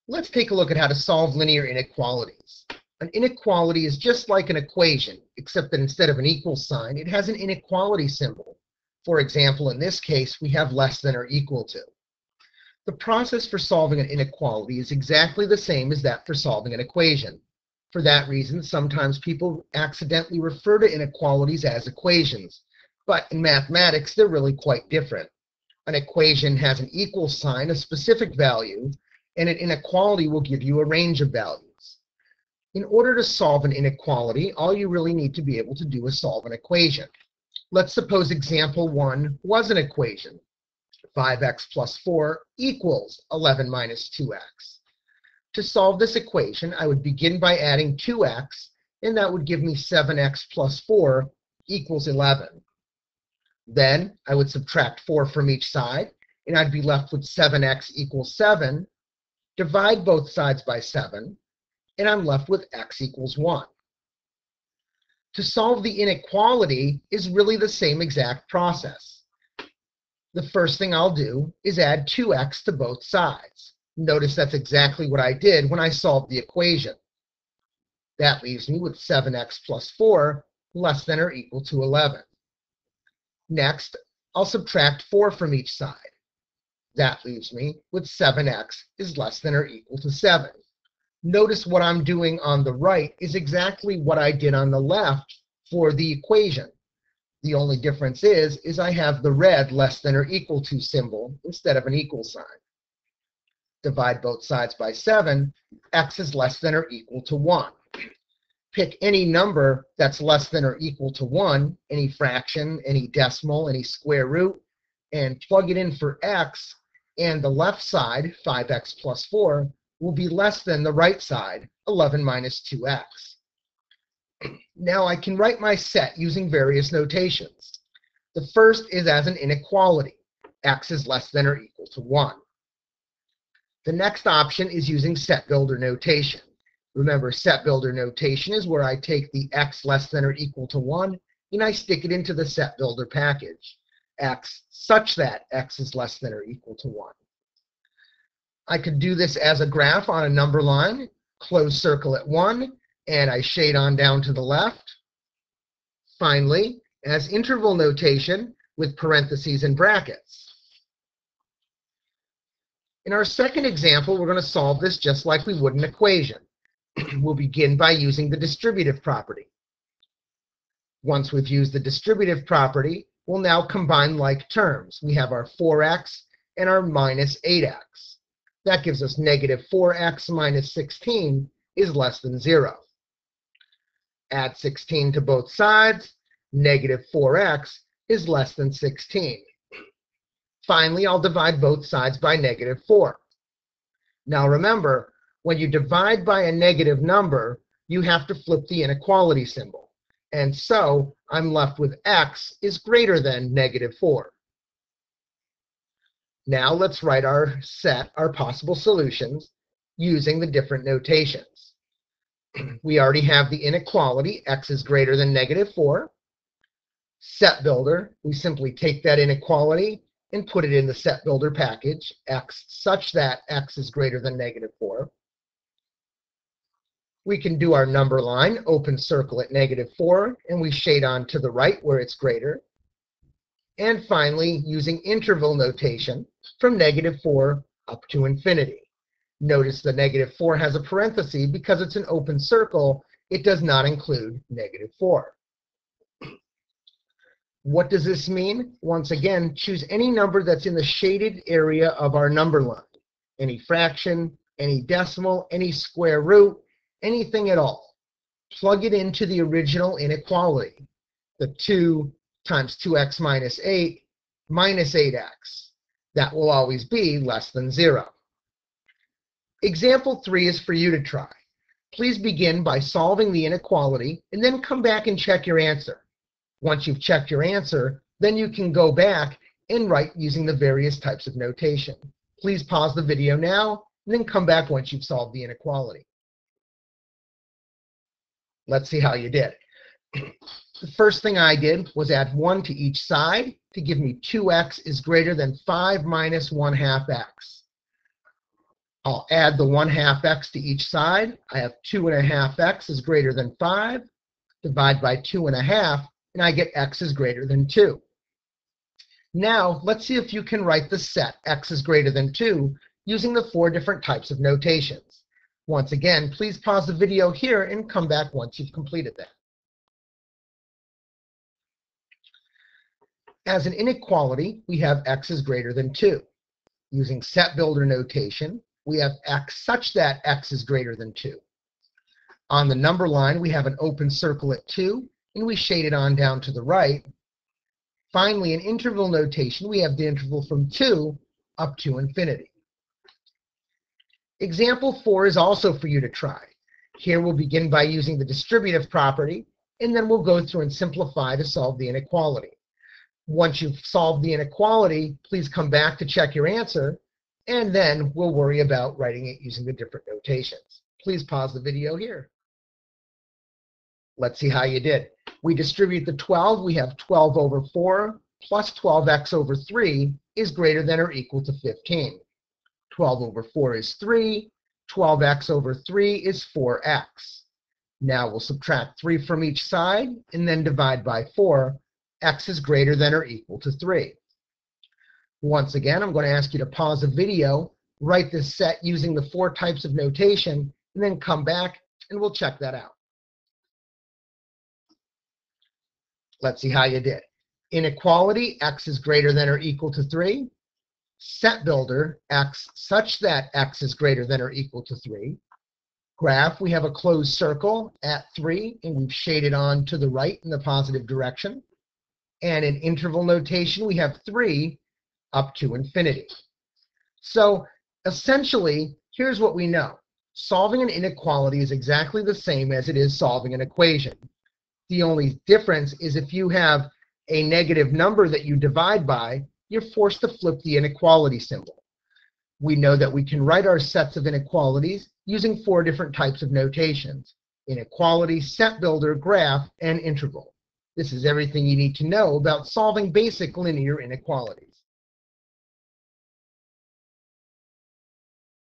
Let's take a look at how to solve linear inequalities. An inequality is just like an equation, except that instead of an equal sign, it has an inequality symbol. For example, in this case, we have less than or equal to. The process for solving an inequality is exactly the same as that for solving an equation. For that reason, sometimes people accidentally refer to inequalities as equations, but in mathematics, they're really quite different. An equation has an equal sign, a specific value, and an inequality will give you a range of values. In order to solve an inequality, all you really need to be able to do is solve an equation. Let's suppose example 1 was an equation. 5x plus 4 equals 11 minus 2x. To solve this equation, I would begin by adding 2x, and that would give me 7x plus 4 equals 11. Then I would subtract 4 from each side, and I'd be left with 7x equals 7. Divide both sides by 7, and I'm left with x equals 1. To solve the inequality is really the same exact process. The first thing I'll do is add 2x to both sides. Notice that's exactly what I did when I solved the equation. That leaves me with 7x plus 4 less than or equal to 11. Next, I'll subtract 4 from each side. That leaves me with 7x is less than or equal to 7. Notice what I'm doing on the right is exactly what I did on the left for the equation. The only difference is I have the red less than or equal to symbol instead of an equal sign. Divide both sides by 7, x is less than or equal to 1. Pick any number that's less than or equal to 1, any fraction, any decimal, any square root, and plug it in for x, and the left side, 5x plus 4, will be less than the right side, 11 minus 2x. Now I can write my set using various notations. The first is as an inequality. X is less than or equal to 1. The next option is using set builder notation. Remember, set builder notation is where I take the x less than or equal to 1 and I stick it into the set builder package. X such that x is less than or equal to 1. I could do this as a graph on a number line, close circle at 1, and I shade on down to the left. Finally, as interval notation with parentheses and brackets. In our second example, we're going to solve this just like we would an equation. We'll begin by using the distributive property. Once we've used the distributive property, we'll now combine like terms. We have our 4x and our minus 8x. That gives us negative 4x minus 16 is less than 0. Add 16 to both sides. Negative 4x is less than 16. Finally, I'll divide both sides by negative 4. Now remember, when you divide by a negative number, you have to flip the inequality symbol. And so I'm left with x is greater than negative 4. Now let's write our possible solutions using the different notations. We already have the inequality, x is greater than negative 4. Set builder, we simply take that inequality and put it in the set builder package, x such that x is greater than negative 4. We can do our number line, open circle at negative 4, and we shade on to the right where it's greater. And finally, using interval notation from negative 4 up to infinity. Notice the negative 4 has a parenthesis because it's an open circle. It does not include negative 4. What does this mean? Once again, choose any number that's in the shaded area of our number line. Any fraction, any decimal, any square root, anything at all. Plug it into the original inequality. The 2 times 2x minus 8 minus 8x. That will always be less than 0. Example 3 is for you to try. Please begin by solving the inequality and then come back and check your answer. Once you've checked your answer, then you can go back and write using the various types of notation. Please pause the video now and then come back once you've solved the inequality. Let's see how you did. The first thing I did was add 1 to each side to give me 2x is greater than 5 minus 1/2 x. I'll add the 1/2 x to each side. I have 2.5 x is greater than 5. Divide by 2.5, and I get x is greater than 2. Now, let's see if you can write the set x is greater than 2 using the 4 different types of notations. Once again, please pause the video here and come back once you've completed that. As an inequality, we have x is greater than 2. Using set builder notation, we have x such that x is greater than 2. On the number line, we have an open circle at 2, and we shade it on down to the right. Finally, in interval notation, we have the interval from 2 up to infinity. Example 4 is also for you to try. Here we'll begin by using the distributive property, and then we'll go through and simplify to solve the inequality. Once you've solved the inequality, please come back to check your answer, and then we'll worry about writing it using the different notations. Please pause the video here. Let's see how you did. We distribute the 12. We have 12 over 4 plus 12x over 3 is greater than or equal to 15. 12 over 4 is 3. 12x over 3 is 4x. Now we'll subtract 3 from each side and then divide by 4. X is greater than or equal to 3. Once again, I'm going to ask you to pause the video, write this set using the 4 types of notation, and then come back and we'll check that out. Let's see how you did. Inequality, x is greater than or equal to 3. Set builder, x such that x is greater than or equal to 3. Graph, we have a closed circle at 3, and we've shaded on to the right in the positive direction. And in interval notation, we have 3 up to infinity. So essentially, here's what we know. Solving an inequality is exactly the same as it is solving an equation. The only difference is if you have a negative number that you divide by, you're forced to flip the inequality symbol. We know that we can write our sets of inequalities using 4 different types of notations: inequality, set builder, graph, and interval. This is everything you need to know about solving basic linear inequalities.